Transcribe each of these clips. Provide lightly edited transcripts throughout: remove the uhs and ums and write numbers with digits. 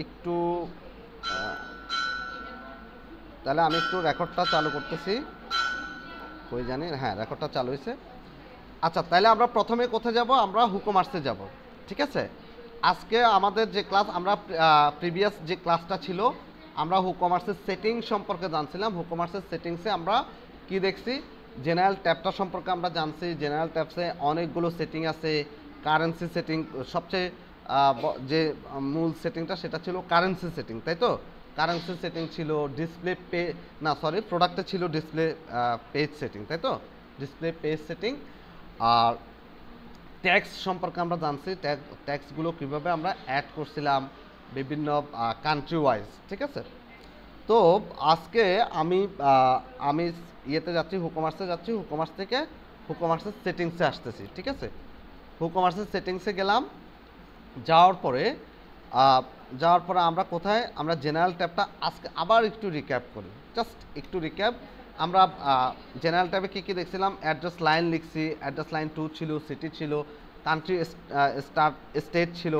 একটু তাহলে আমি একটু রেকর্ডটা চালু করতেছি। কই জানি, হ্যাঁ রেকর্ডটা চালু হয়েছে। আচ্ছা, তাহলে আমরা প্রথমে কোথায় যাব? আমরা হুকমার্সে যাব, ঠিক আছে। আজকে আমাদের যে ক্লাস, আমরা প্রিভিয়াস যে ক্লাসটা ছিল, আমরা হুকমার্সের সেটিং সম্পর্কে জানছিলাম। হুকমার্সের সেটিংসে আমরা কি দেখছি? জেনারেল ট্যাবটা সম্পর্কে আমরা জানছি। জেনারেল ট্যাবসে অনেকগুলো সেটিং আছে। কারেন্সি সেটিং সবচেয়ে যে মূল সেটিংটা সেটা ছিল কারেন্সি সেটিং, তাই তো? কারেন্সি সেটিং ছিল, ডিসপ্লে পে না সরি প্রোডাক্টে ছিল ডিসপ্লে পেজ সেটিং, তাই তো? Display page setting. আর ট্যাক্স সম্পর্কে আমরা জানছি, ট্যাক্সগুলো কীভাবে আমরা অ্যাড করছিলাম বিভিন্ন কান্ট্রি ওয়াইজ, ঠিক আছে। তো আজকে আমি আমি ইয়েতে যাচ্ছি, হুকমার্সে যাচ্ছি। হুকমার্স থেকে হুকমার্সের সেটিংসে আসতেছি, ঠিক আছে। হুকমার্সের সেটিংসে গেলাম। যাওয়ার পরে আমরা কোথায়? আমরা জেনারেল ট্যাবটা আজকে আবার একটু রিক্যাপ করি, জাস্ট একটু রিক্যাপ। আমরা জেনারেল ট্যাবে কী কী দেখছিলাম? অ্যাড্রেস লাইন লিখছি, অ্যাড্রেস লাইন 2 ছিল, সিটি ছিল, কান্ট্রি স্টেট ছিল,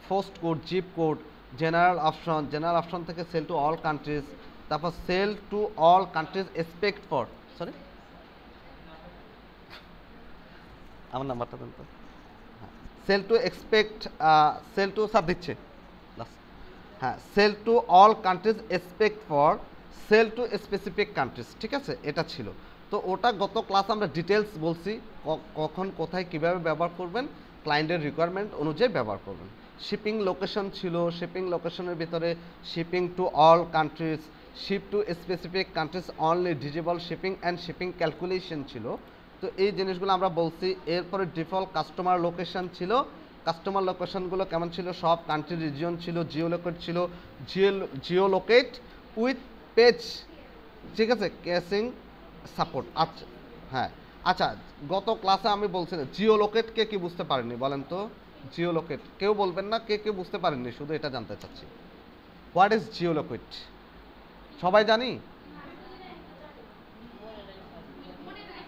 post code, zip code, general option থেকে সেল টু অল কান্ট্রিজ, তারপর sell to all countries except for, sorry আমার নাম্বারটা দেন তো। Sell to except, sell to সাব দিচ্ছে, হ্যাঁ, sell to all countries except for sell to specific countries, ঠিক আছে, এটা ছিল। তো ওটা গত ক্লাস আমরা ডিটেলস বলছি, কখন কোথায় কিভাবে ব্যবহার করবেন, ক্লায়েন্টের রিকোয়ারমেন্ট অনুযায়ী ব্যবহার করবেন। শিপিং লোকেশন ছিল, শিপিং লোকেশনের ভিতরে shipping to all countries, ship to specific countries only, disable shipping and shipping calculation ছিল। তো এই জিনিসগুলো আমরা বলছি। এরপরে ডিফল্ট কাস্টমার লোকেশন ছিল। কাস্টমার লোকেশনগুলো কেমন ছিল? সব কান্ট্রি রিজিয়ন ছিল, জিওলোকেট ছিল, জিওলোকেট উইথ পেজ, ঠিক আছে, ক্যাশিং সাপোর্ট। আচ্ছা, হ্যাঁ, আচ্ছা, গত ক্লাসে আমি বলছিলাম জিওলোকেট, কে কি বুঝতে পারেননি বলেন তো? জিওলোকেট কেউ বলবেন না, কে কে বুঝতে পারেননি, শুধু এটা জানতে চাচ্ছি। What is geolocate? সবাই জানি?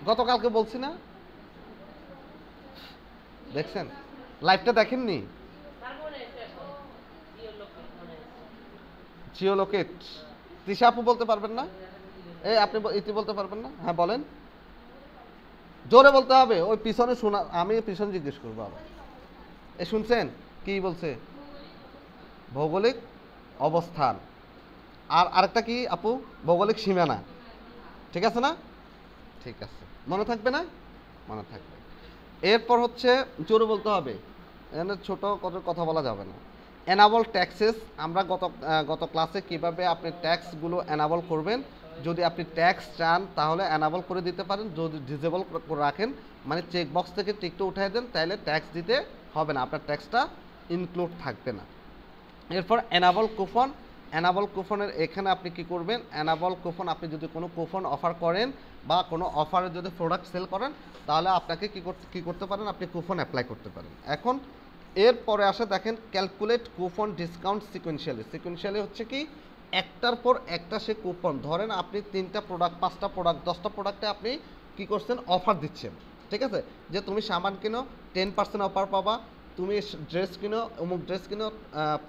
গতকালকে বলছি না? দেখছেন? লাইভটা দেখেননি? জিওলোকেট তৃষা আপু বলতে পারবেন না? এই আপনি ইতি বলতে পারবেন না? হ্যাঁ বলেন, জোরে বলতে হবে। ওই পিছনে শোনা, আমি পিছনে জিজ্ঞেস করবো আবার। এ শুনছেন কি বলছে? ভৌগোলিক অবস্থান। আর আরেকটা কি আপু? ভৌগোলিক সীমানা, ঠিক আছে না? ঠিক আছে, মনে থাকবে না? মনে থাকবে। এরপর হচ্ছে জোরে বলতে হবে, এখানে ছোট কথা বলা যাবে না। এনাবল ট্যাক্সেস, আমরা গত ক্লাসে কিভাবে আপনি ট্যাক্সগুলো এনাবল করবেন। যদি আপনি ট্যাক্স চান তাহলে এনাবল করে দিতে পারেন, যদি ডিসেবল করে রাখেন মানে চেকবক্স থেকে টিকটা উঠাই দেন, তাহলে ট্যাক্স দিতে হবে না, আপনার ট্যাক্সটা ইনক্লুড থাকবে না। এরপর এনাবল কুপন। এনাবল কুপনের এখানে আপনি কি করবেন? এনাবল কুপন, আপনি যদি কোনো কুপন অফার করেন বা কোনো অফারে যদি প্রোডাক্ট সেল করেন তাহলে আপনাকে কি করতে পারেন? আপনি কুপন অ্যাপ্লাই করতে পারেন। এখন এরপরে আসে দেখেন calculate coupon discount sequentially. Sequentially হচ্ছে কি, একটার পর একটা সে কুপন, ধরেন আপনি 3টা প্রোডাক্ট, 5টা প্রোডাক্ট, 10টা প্রোডাক্টে আপনি কি করছেন? অফার দিচ্ছেন, ঠিক আছে। যে তুমি সামান কিনো 10% অফার পাবা, তুমি ড্রেস কিনো, অমুক ড্রেস কিনো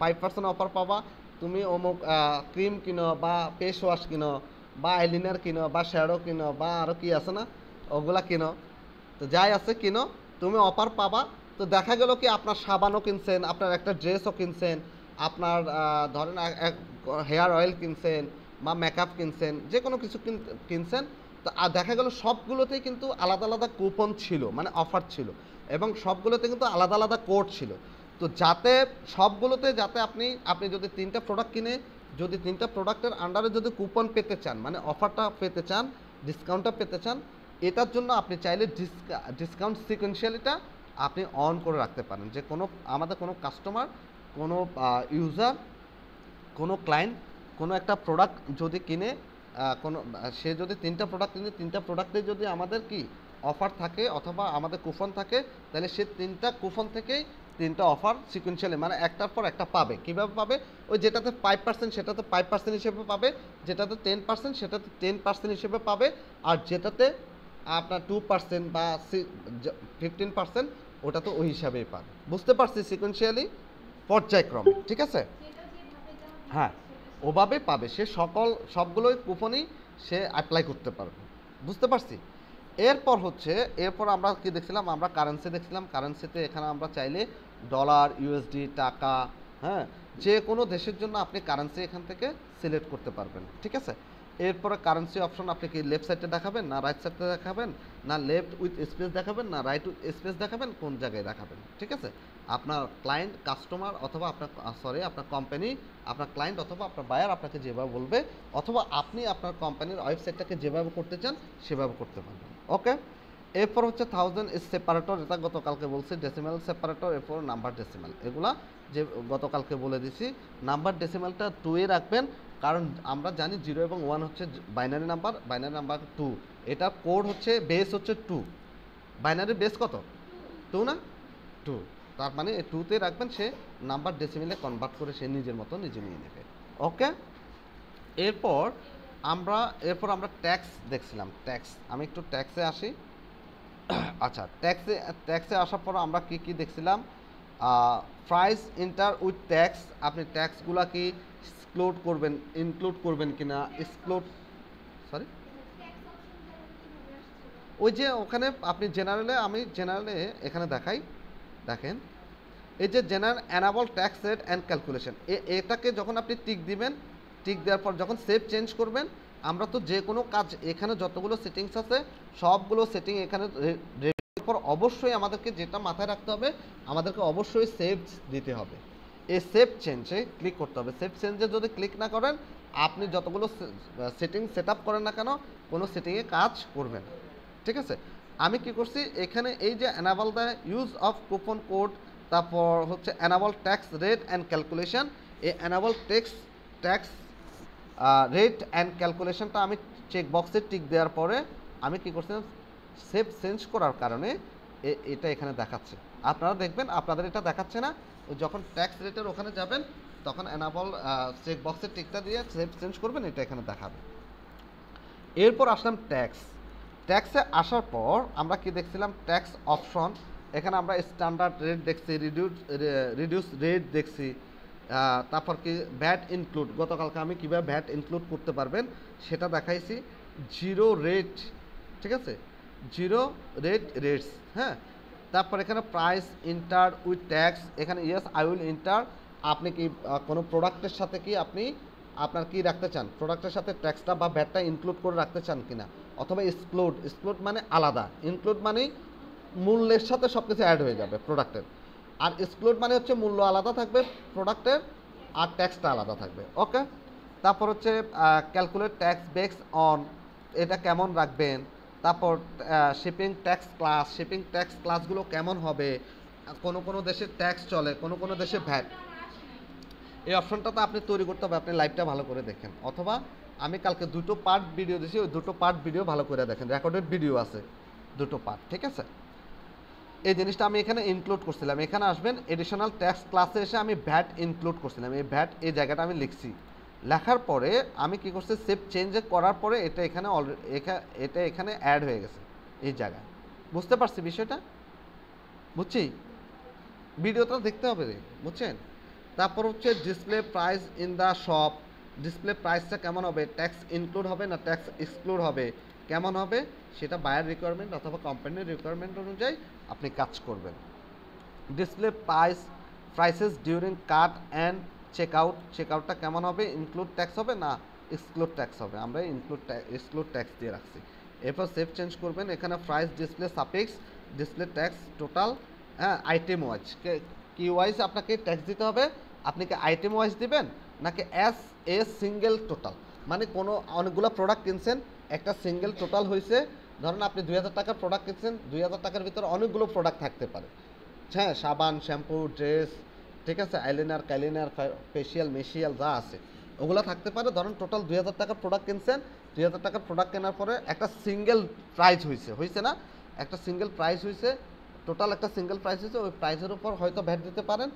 5% অফার পাবা, তুমি অমুক ক্রিম কিনো বা ফেস ওয়াশ কিনো বা আইলিনার কিনো বা শ্যাডো কিনো বা আরও কি আছে না, ওগুলা কিনো, তো যাই আছে কিনো, তুমি অফার পাবা। তো দেখা গেল কি, আপনার সাবানও কিনছেন, আপনার একটা ড্রেসও কিনছেন, আপনার ধরেন হেয়ার অয়েল কিনছেন বা মেকআপ কিনছেন, যে কোনো কিছু কিনছেন। তো দেখা গেল সবগুলোতেই কিন্তু আলাদা আলাদা কুপন ছিল, মানে অফার ছিল, এবং সবগুলোতে কিন্তু আলাদা আলাদা কোড ছিল। তো যাতে সবগুলোতে যাতে আপনি যদি 3টা প্রোডাক্ট কিনে, যদি 3টা প্রোডাক্টের আন্ডারে যদি কুপন পেতে চান, মানে অফারটা পেতে চান, ডিসকাউন্টটা পেতে চান, এটার জন্য আপনি চাইলে ডিসকাউন্ট সিকোয়েন্সিয়ালিটা আপনি অন করে রাখতে পারেন। যে আমাদের কোনো কাস্টমার, কোনো ইউজার, কোনো ক্লায়েন্ট কোনো একটা প্রোডাক্ট যদি কিনে, সে যদি 3টা প্রোডাক্ট কিনে, 3টা প্রোডাক্টে যদি আমাদের কি অফার থাকে অথবা আমাদের কুপন থাকে, তাহলে সে 3টা কুপন থেকেই 3টা অফার সিকোয়েন্সিয়ালি মানে একটার পর একটা পাবে। কীভাবে পাবে? ওই যেটাতে 5% সেটাতে 5% হিসেবে পাবে, যেটাতে 10% সেটাতে 10% হিসেবে পাবে, আর যেটাতে আপনার 2% বা 15% ওটা তো ওই হিসাবেই পাবে। বুঝতে পারছি? সিকোয়েন্সিয়ালি পর্যায়ক্রমে, ঠিক আছে। হ্যাঁ, ওভাবে পাবে, সে সবগুলোই কুপনই সে অ্যাপ্লাই করতে পারবে। বুঝতে পারছি? এরপর আমরা কি দেখছিলাম, আমরা কারেন্সি দেখছিলাম। কারেন্সিতে এখানে আমরা চাইলে ডলার, ইউএসডি, টাকা, হ্যাঁ, যে কোনো দেশের জন্য আপনি কারেন্সি এখান থেকে সিলেক্ট করতে পারবেন। ঠিক আছে? এরপরে কারেন্সি অপশন আপনি কি লেফট সাইডে দেখাবেন না রাইট সাইডে দেখাবেন, না লেফট উইথ স্পেস দেখাবেন না রাইট উইথ স্পেস দেখাবেন, কোন জায়গায় দেখাবেন? ঠিক আছে? আপনার ক্লায়েন্ট, কাস্টমার অথবা আপনার কোম্পানি, আপনার ক্লায়েন্ট অথবা আপনার বায়ার আপনাকে যেভাবে বলবে, অথবা আপনি আপনার কোম্পানির ওয়েবসাইটটাকে যেভাবে করতে চান সেভাবে করতে পারবেন। ওকে, এরপর হচ্ছে 1000 ইজ সেপারেটর, এটা গতকালকে বলছি। ডেসিমাল সেপারেটর, এরপর নাম্বার ডেসিমাল, এগুলা যে গতকালকে বলে দিছি। নাম্বার ডেসিমালটা 2 এ রাখবেন, কারণ আমরা জানি 0 এবং 1 হচ্ছে বাইনারি নাম্বার 2, এটা কোড হচ্ছে, বেস হচ্ছে 2। বাইনারি বেস কত? 2 না? 2, তার মানে 2তে রাখবেন, সে নাম্বার ডেসিমেলে কনভার্ট করে সে নিজের মতো নিজে নিয়ে নেবে। ওকে, এরপর আমরা ট্যাক্স দেখছিলাম। ট্যাক্স, আমি একটু ট্যাক্সে আসি। আচ্ছা, ট্যাক্সে আসার পর আমরা কি দেখছিলাম? প্রাইস ইন্টার উইথ ট্যাক্স, আপনি ট্যাক্সগুলা কি ইনক্লুড করবেন কিনা, সরি, ওই যে ওখানে আপনি আমি জেনারেলে এখানে দেখাই, দেখেন এই যে general enable tax rate and calculation, এটাকে যখন আপনি টিক দিবেন, টিক দেওয়ার পর যখন সেভ চেঞ্জ করবেন, আমরা তো যে কোনো কাজ, এখানে যতগুলো সেটিংস আছে সবগুলো সেটিং এখানে পর অবশ্যই আমাদেরকে যেটা মাথায় রাখতে হবে, আমাদেরকে অবশ্যই সেভ দিতে হবে। এই সেভ চেঞ্জে ক্লিক করতে হবে। সেভ চেঞ্জে যদি ক্লিক না করেন, আপনি যতগুলো সেটিং সেট আপ করেন না কেন, কোনো সেটিংয়ে কাজ করবে না। ঠিক আছে? আমি কি করছি, এখানে এই যে enable the use of coupon code, তারপর হচ্ছে enable tax rate and calculation, এই অ্যানাবল ট্যাক্স রেট অ্যান্ড ক্যালকুলেশনটা আমি চেক বক্সে টিক দেওয়ার পরে আমি কি করছিলাম, সেভ চেঞ্জ করার কারণে এটা এখানে দেখাচ্ছে। আপনারা দেখবেন আপনাদের এটা দেখাচ্ছে না, যখন ট্যাক্স রেটের ওখানে যাবেন তখন অ্যানাবল চেক বক্সের টিকটা দিয়ে সেভ চেঞ্জ করবেন, এটা এখানে দেখাবে। এরপর আসলাম ট্যাক্সে আসার পর আমরা কি দেখছিলাম, ট্যাক্স অপশন, এখানে আমরা স্ট্যান্ডার্ড রেট দেখছি, রিডিউস রেট দেখছি, তারপর কি ভ্যাট ইনক্লুড, গতকালকে আমি কীভাবে ভ্যাট ইনক্লুড করতে পারবেন সেটা দেখাইছি। জিরো রেট, ঠিক আছে, জিরো রেটস, হ্যাঁ। তারপর এখানে প্রাইস ইন্টার উইথ ট্যাক্স, এখানে ইয়েস আই উইল ইন্টার, আপনি কি কোনো প্রোডাক্টের সাথে কি আপনার কি রাখতে চান, প্রোডাক্টের সাথে ট্যাক্সটা বা ভ্যাটটা ইনক্লুড করে রাখতে চান কিনা, অথবা এক্সক্লুড মানে আলাদা, ইনক্লুড মানে মূল্যের সাথে সব কিছু অ্যাড হয়ে যাবে প্রোডাক্টের, আর এক্সক্লুড মানে হচ্ছে মূল্য আলাদা থাকবে প্রোডাক্টের আর ট্যাক্সটা আলাদা থাকবে। ওকে, তারপর হচ্ছে ক্যালকুলেট ট্যাক্স বেসড অন, এটা কেমন রাখবেন, তারপর শিপিং ট্যাক্স ক্লাসগুলো কেমন হবে, কোনো দেশের ট্যাক্স চলে, কোনো দেশে ভ্যাট, এই অপশনটা তো আপনি তৈরি করতে হবে। আপনি লাইভটা ভালো করে দেখেন, অথবা আমি কালকে 2টো পার্ট ভিডিও দিয়েছি, ওই 2টো পার্ট ভিডিও ভালো করে দেখেন, রেকর্ডেড ভিডিও আছে 2টো পার্ট। ঠিক আছে, এই জিনিসটা আমি এখানে ইনক্লুড করছিলাম। এখানে আসবেন এডিশনাল ট্যাক্স ক্লাসে এসে আমি ভ্যাট ইনক্লুড করছিলাম, এই ভ্যাট এই জায়গাটা আমি লিখছি। লেখার পরে আমি কি করছি, সেভ চেঞ্জ করার পরে এটা এখানে অ্যাড হয়ে গেছে এই জায়গায়। বুঝতে পারছি বিষয়টা? বুঝছি, ভিডিওটা দেখতে হবে রে, বুঝছেন? তারপর হচ্ছে display price in the shop, display প্রাইসটা কেমন হবে, ট্যাক্স ইনক্লুড হবে না ট্যাক্স এক্সক্লুড হবে, কেমন হবে সেটা বায়ার রিকোয়ারমেন্ট অথবা কোম্পানির রিকোয়ারমেন্ট অনুযায়ী আপনি কাজ করবেন। Display prices during cart and চেকআউটটা কেমন হবে, ইনক্লুড ট্যাক্স হবে না এক্সক্লুড ট্যাক্স হবে, আমরা এক্সক্লুড ট্যাক্স দিয়ে রাখছি। এরপর সেভ চেঞ্জ করবেন, এখানে price display suffix display tax total, হ্যাঁ, আইটেম ওয়াইজ কি ওয়াইজ আপনাকে ট্যাক্স দিতে হবে, আপনি কি আইটেম ওয়াইজ দিবেন নাকি সিঙ্গেল টোটাল, মানে অনেকগুলো প্রোডাক্ট কিনছেন, একটা সিঙ্গেল টোটাল হয়েছে, ধরেন আপনি 2000 টাকার প্রোডাক্ট কিনছেন, 2000 টাকার ভিতরে অনেকগুলো প্রোডাক্ট থাকতে পারে, হ্যাঁ, সাবান, শ্যাম্পু, ড্রেস, ঠিক আছে, আইলাইনার, কাইলাইনার, ফেশিয়াল, মেশিয়াল যা আছে ওগুলো থাকতে পারে। ধরেন টোটাল 2000 টাকার প্রোডাক্ট কিনছেন, 2000 টাকার প্রোডাক্ট কেনার পরে একটা সিঙ্গেল প্রাইস হয়েছে না, একটা সিঙ্গেল প্রাইস হয়েছে, টোটাল একটা সিঙ্গেল প্রাইস হয়েছে, ওই প্রাইসের উপর হয়তো ভ্যাট দিতে পারেন,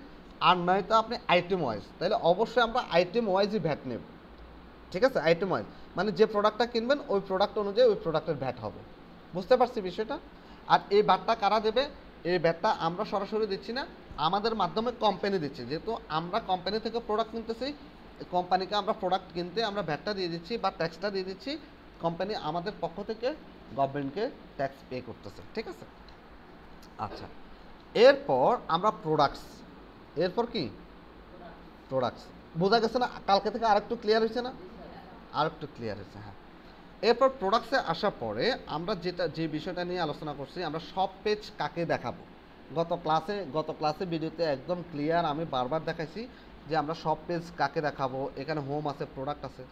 আর নয়তো আপনি আইটেম ওয়াইজ, তাহলে অবশ্যই আমরা আইটেম ওয়াইজই ভ্যাট নেব। ঠিক আছে, আইটেম ওয়াইজ মানে যে প্রোডাক্টটা কিনবেন ওই প্রোডাক্ট অনুযায়ী ওই প্রোডাক্টের ভ্যাট হবে। বুঝতে পারছি বিষয়টা? আর এই ভ্যাটটা কারা দেবে, এই ভ্যাটটা আমরা সরাসরি দিচ্ছি না, আমাদের মাধ্যমে কোম্পানি দিচ্ছে, যেহেতু আমরা কোম্পানি থেকে প্রোডাক্ট কিনতেছি, কোম্পানিকে আমরা প্রোডাক্ট কিনতে আমরা ভ্যাটটা দিয়ে দিচ্ছি বা ট্যাক্সটা দিয়ে দিচ্ছি, কোম্পানি আমাদের পক্ষ থেকে গভর্নমেন্টকে ট্যাক্স পে করতেছে, ঠিক আছে? আচ্ছা, এরপর আমরা প্রোডাক্টস, এরপর কি প্রোডাক্টস, বোঝা গেছে না? কালকে থেকে আরেকটু ক্লিয়ার হয়েছে না? আরেকটু ক্লিয়ার হয়েছে, হ্যাঁ। এরপর প্রোডাক্টসে আসার পরে আমরা যে বিষয়টা নিয়ে আলোচনা করছি, আমরা সব পেজ কাকে দেখাবো। গত ক্লাসে ভিডিওতে একদম ক্লিয়ার আমি বারবার দেখাইছি যে আমরা সব পেজ কাকে দেখাবো। এখানে হোম আছে, প্রোডাক্ট আছে।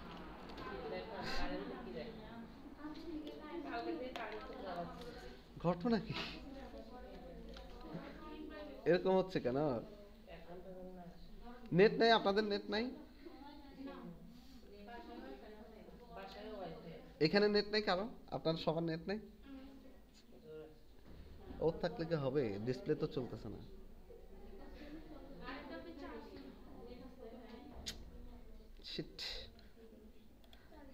ঘটনা কি এরকম হচ্ছে কেন? নেট নাই আপনাদের? নেট নাই এখানে? নেট নাই কারো? আপনার সবার নেট নাই? ওর থাকলে কি হবে? ডিসপ্লে তো চলতেছে না। শিট,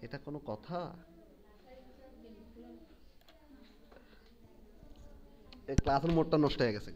এটা কোনো কথা? এই ক্লাসের মোডটা নষ্ট হয়ে গেছে।